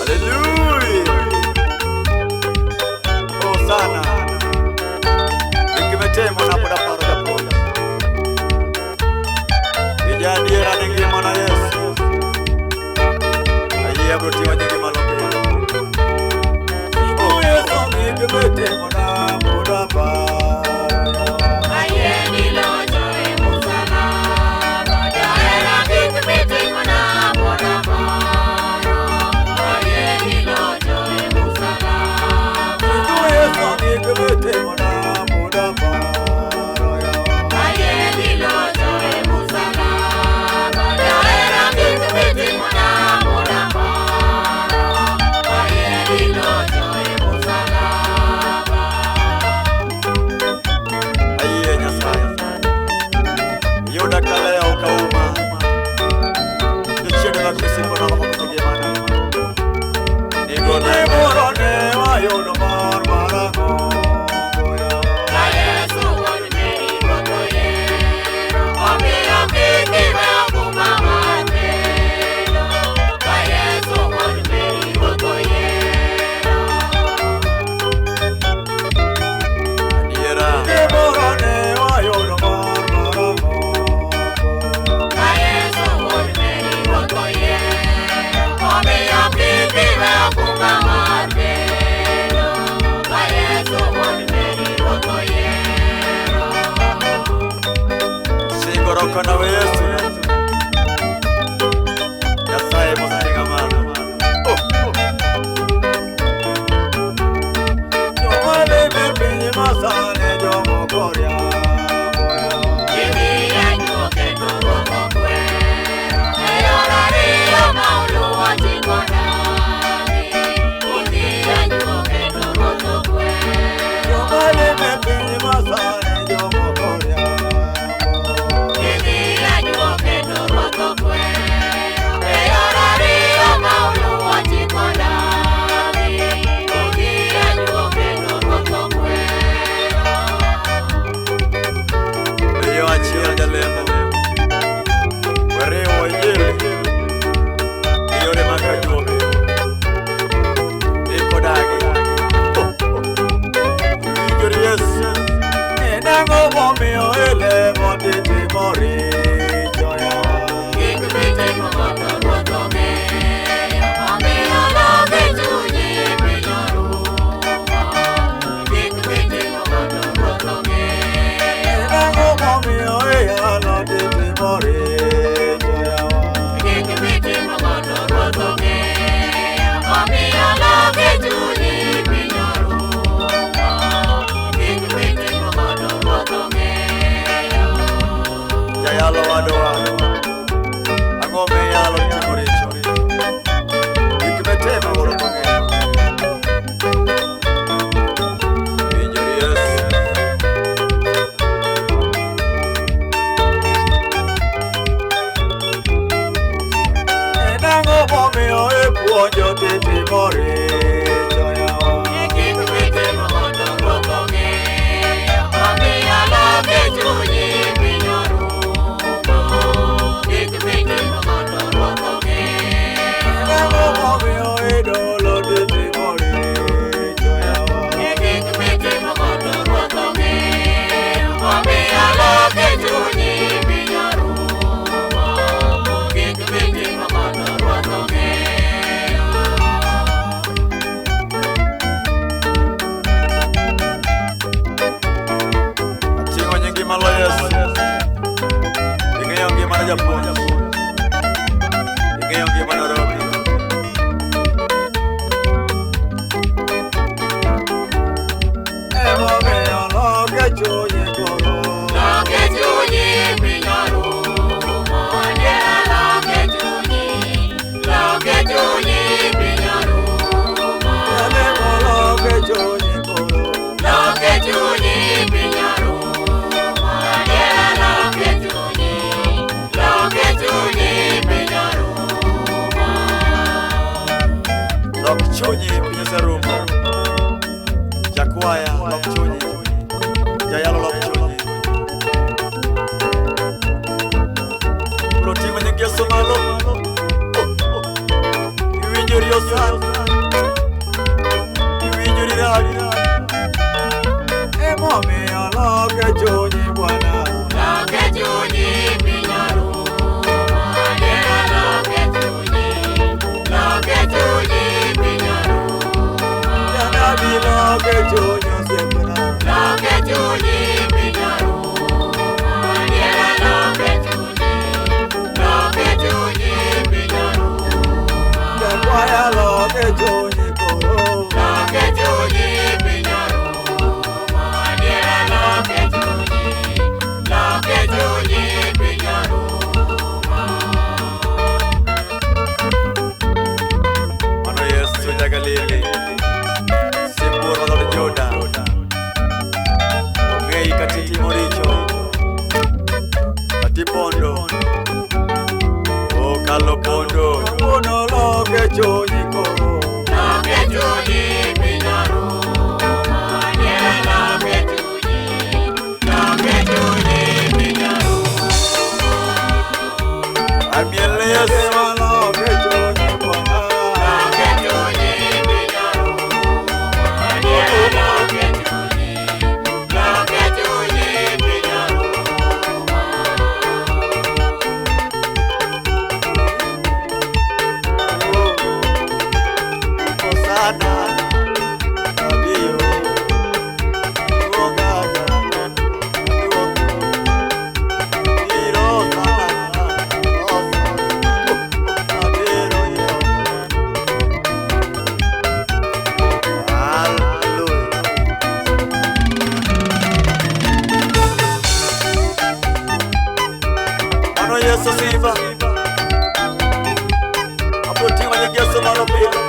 Hallelujah. Hosanna. Ikimetemo na muda paro da poro. Ijadiera ningi mana Yesu. Aye abruti wajingi maloke. Oh Yesu ikimetemo na muda paro. Kana Yesu Yasaye musinga mana Yomale bepinye masane jomo korea Kimi yanyu keto romo kwe Eyorari yamaulu wachikonani Kimi yanyu keto romo kwe Yomale bepinye masane jomo korea Chonyi pinyesa rumbo Jakwaya lok chonyi Jayalo lok chonyi Ulo tima nyegia somalo Iwinyo rio sana duniani. Emo miyo loke chunyi Bwana. Loke chunyi pinyaru. Adiera loke chunyi. Loke chunyi pinyaru. Janabi loke chunyi osiepna. Loke chunyi pinyaru. Adiera loke chunyi. Loke chunyi pinyaru. Jakwaya loke chunyi koro. Loke chunyi pinyaru. Adiera loke chunyi. Loke chunyi pinyaru. Mano Yesu jagalili. Simbur madod joda. Ngei katiti moricho. Kati pondo. O kalo pondo. Uno loke chunyi koro. Loke chunyi pinyaru. Adiera loke chunyi. Loke chunyi pinyaru. Amiele Yesu loke chunyi Bwana. Loke chunyi pinyaru. Adiera loke chunyi. Loke chunyi pinyaru. Osana Abiyo Uogaja Uogo Iro Sana Osa Abiro Yo Hallelujah. Ano Yesu sifa Apo tingwa ni Yesu mano pili